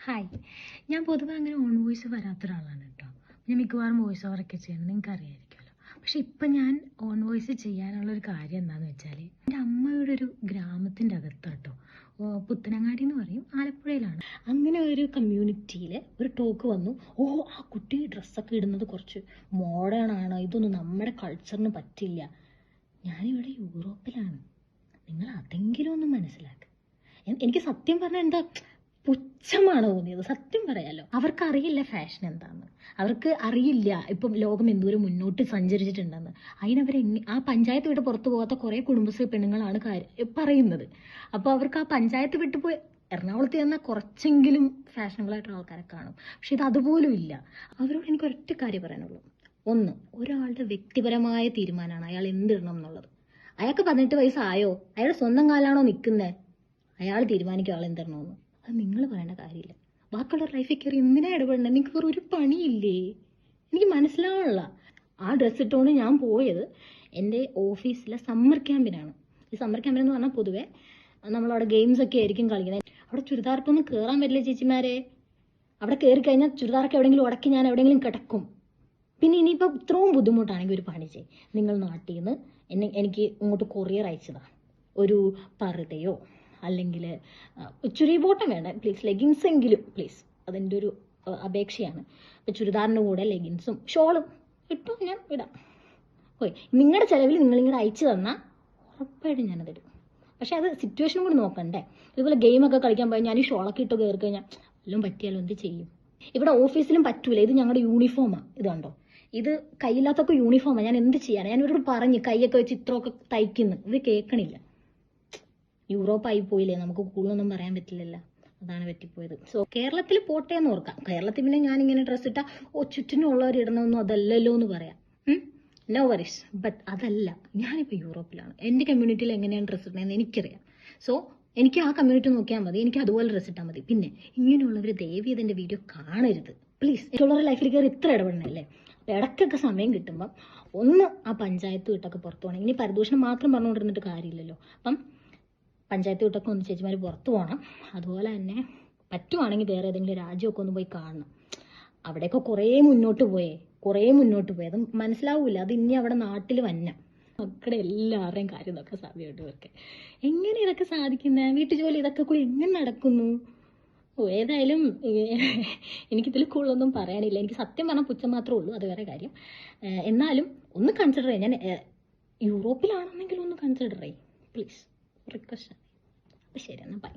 Hi. ഞാൻ പൊതുവെ അങ്ങനെ ഓൺ വോയിസ് വരാത്ത ഒരാളാണ് കേട്ടോ. ഞാൻ മിക്കവാറും വോയിസ് ഓവറൊക്കെ ചെയ്യണം, നിങ്ങൾക്ക് അറിയായിരിക്കുമല്ലോ. പക്ഷെ ഇപ്പം ഞാൻ ഓൺ വോയിസ് ചെയ്യാനുള്ളൊരു കാര്യം എന്താണെന്ന് വെച്ചാൽ എൻ്റെ അമ്മയുടെ ഒരു ഗ്രാമത്തിൻ്റെ അകത്താട്ടോ, പുത്തനങ്ങാടി എന്ന് പറയും, ആലപ്പുഴയിലാണ്. അങ്ങനെ ഒരു കമ്മ്യൂണിറ്റിയിൽ ഒരു ടോക്ക് വന്നു. ആ കുട്ടി ഡ്രസ്സൊക്കെ ഇടുന്നത് കുറച്ച് മോഡേൺ ആണ്, ഇതൊന്നും നമ്മുടെ കൾച്ചറിന് പറ്റില്ല. ഞാനിവിടെ യൂറോപ്പിലാണ്, നിങ്ങൾ അതെങ്കിലും ഒന്ന് മനസ്സിലാക്കുക. എനിക്ക് സത്യം പറഞ്ഞാൽ എന്താ പുച്ഛമാണ് തോന്നിയത്, സത്യം പറയാലോ. അവർക്കറിയില്ല ഫാഷൻ എന്താന്ന്, അവർക്ക് അറിയില്ല ഇപ്പം ലോകം എന്തോരം മുന്നോട്ട് സഞ്ചരിച്ചിട്ടുണ്ടെന്ന്. അതിനവരെ ആ പഞ്ചായത്ത് വിട്ട് പുറത്തു പോകാത്ത കുറേ കുടുംബശ്രീ പെണ്ണുങ്ങളാണ് പറയുന്നത്. അപ്പോൾ അവർക്ക് ആ പഞ്ചായത്ത് വിട്ട് പോയി എറണാകുളത്ത് ചെന്നാൽ കുറച്ചെങ്കിലും ഫാഷനബിളായിട്ടുള്ള ആൾക്കാരെ കാണും. പക്ഷെ ഇത് അതുപോലും ഇല്ല. അവരോട് എനിക്ക് ഒരൊറ്റ കാര്യം പറയാനുള്ളൂ. ഒന്ന്, ഒരാളുടെ വ്യക്തിപരമായ തീരുമാനമാണ് അയാൾ എന്തിടണം എന്നുള്ളത്. അയാൾക്ക് 18 വയസ്സായോ, അയാൾ സ്വന്തം കാലാണോ നിൽക്കുന്നത്, അയാൾ തീരുമാനിക്കും ആൾ എന്തിടണമെന്ന്. അത് നിങ്ങൾ പറയേണ്ട കാര്യമില്ല. ബാക്കിയുള്ള ലൈഫിൽ കയറി എന്തിനാ ഇടപെടേണ്ടത്? നിങ്ങൾക്ക് വേറെ ഒരു പണിയില്ലേ? എനിക്ക് മനസ്സിലാവണില്ല. ആ ഡ്രസ്സ് ഇട്ടുകൊണ്ട് ഞാൻ പോയത് എൻ്റെ ഓഫീസിലെ സമ്മർ ക്യാമ്പിനാണ്. ഈ സമ്മർ ക്യാമ്പിനെന്ന് പറഞ്ഞാൽ പൊതുവെ നമ്മളവിടെ ഗെയിംസ് ഒക്കെ ആയിരിക്കും കളിക്കുന്നത്. അവിടെ ചുരിദാറിട്ടൊന്നും കയറാൻ പറ്റില്ല ചേച്ചിമാരെ. അവിടെ കയറി കഴിഞ്ഞാൽ ചുരിദാറൊക്കെ എവിടെയെങ്കിലും ഉടക്കി ഞാൻ എവിടെയെങ്കിലും കിടക്കും. പിന്നെ ഇനിയിപ്പോൾ ഇത്രയും ബുദ്ധിമുട്ടാണെങ്കിൽ ഒരു പണി ചെയ്യും. നിങ്ങൾ നാട്ടിൽ നിന്ന് എനിക്ക് ഇങ്ങോട്ട് കൊറിയർ അയച്ചതാണ് ഒരു പർദ്ദയോ അല്ലെങ്കിൽ ചുരി ബോട്ടം വേണ്ട പ്ലീസ്, ലെഗിൻസ് എങ്കിലും പ്ലീസ്, അതെൻ്റെ ഒരു അപേക്ഷയാണ്. അപ്പോൾ ചുരിദാറിൻ്റെ കൂടെ ലെഗിൻസും ഷോളും ഇട്ടോ ഞാൻ ഇടാം. പോയി നിങ്ങളുടെ ചിലവിൽ നിങ്ങളിങ്ങോട്ട് അയച്ചു തന്നാൽ ഉറപ്പായിട്ടും ഞാനത് ഇടും. പക്ഷേ അത് സിറ്റുവേഷനും കൂടി നോക്കണ്ടേ. ഇതുപോലെ ഗെയിമൊക്കെ കളിക്കാൻ പോയാൽ ഞാൻ ഈ ഷോളൊക്കെ ഇട്ടോ കയറി കഴിഞ്ഞാൽ എല്ലാം പറ്റിയാലോ എന്ത് ചെയ്യും? ഇവിടെ ഓഫീസിലും പറ്റൂല. ഇത് ഞങ്ങളുടെ യൂണിഫോമാണ്. ഇത് കണ്ടോ, ഇത് കയ്യില്ലാത്തൊക്കെ യൂണിഫോമാണ്. ഞാൻ എന്ത് ചെയ്യാനാണ്? ഞാൻ ഇവരോട് പറഞ്ഞ് കൈയൊക്കെ വെച്ച് ഇത്രയൊക്കെ തയ്ക്കുന്നു, ഇത് കേൾക്കണില്ല. യൂറോപ്പായി പോയില്ലേ, നമുക്ക് കൂടുതലൊന്നും പറയാൻ പറ്റില്ലല്ലോ. അതാണ് പറ്റിപ്പോയത്. സോ കേരളത്തിൽ പോട്ടെ എന്ന് ഓർക്കാം. കേരളത്തിൽ പിന്നെ ഞാനിങ്ങനെ ഡ്രസ്സ് ഇട്ടാൽ ചുറ്റിനുള്ളവർ ഇടണമെന്നും അതല്ലല്ലോ എന്ന് പറയാം. No worries. ബട്ട് അതല്ല, ഞാനിപ്പോൾ യൂറോപ്പിലാണ്. എൻ്റെ കമ്മ്യൂണിറ്റിയിൽ എങ്ങനെയാണ് ഡ്രസ്സ് ഇടണമെന്ന് എനിക്കറിയാം. സോ എനിക്ക് ആ കമ്മ്യൂണിറ്റി നോക്കിയാൽ മതി, എനിക്ക് അതുപോലെ ഡ്രസ്സ് ഇട്ടാൽ മതി. പിന്നെ ഇങ്ങനെയുള്ളവർ ദയവ് ചെയ്ത് എൻ്റെ വീഡിയോ കാണരുത് പ്ലീസ്. മറ്റുള്ളവരുടെ ലൈഫിൽ കയറി ഇത്ര ഇടപെടണല്ലേ. അപ്പോൾ ഇടയ്ക്കൊക്കെ സമയം കിട്ടുമ്പം ഒന്ന് ആ പഞ്ചായത്ത് വിട്ടൊക്കെ പുറത്തു പോകണം. ഇനി പരിദൂഷണം മാത്രം പറഞ്ഞുകൊണ്ടിരുന്നിട്ട് കാര്യമില്ലല്ലോ. അപ്പം പഞ്ചായത്ത് വിട്ടൊക്കെ ഒന്ന് ചേച്ചിമാർ പുറത്തു പോകണം. അതുപോലെ തന്നെ പറ്റുവാണെങ്കിൽ വേറെ ഏതെങ്കിലും രാജ്യമൊക്കെ ഒന്ന് പോയി കാണണം. അവിടെയൊക്കെ കുറേ മുന്നോട്ട് പോയേ. അത് മനസ്സിലാവൂല. അത് ഇനി അവിടെ നാട്ടിൽ വന്ന മക്കളുടെ എല്ലാവരുടെയും കാര്യം നോക്കാൻ സാധ്യതയുണ്ട് ഇവർക്ക്. എങ്ങനെ ഇതൊക്കെ സാധിക്കുന്നത്? വീട്ടുജോലി ഇതൊക്കെ കൂടി എങ്ങനെ നടക്കുന്നു? ഏതായാലും എനിക്കിതിൽ കൂടുതലൊന്നും പറയാനില്ല. എനിക്ക് സത്യം പറഞ്ഞാൽ പുച്ഛം മാത്രമേ ഉള്ളൂ, അത് വേറെ കാര്യം. എന്നാലും ഒന്ന് കൺസിഡർ ചെയ്യാം. ഞാൻ യൂറോപ്പിലാണെന്നെങ്കിലും ഒന്ന് കൺസിഡർ ചെയ്യും പ്ലീസ്, റിക്വസ്റ്റ്. അപ്പോൾ ശരി, എന്നാൽ ബൈ.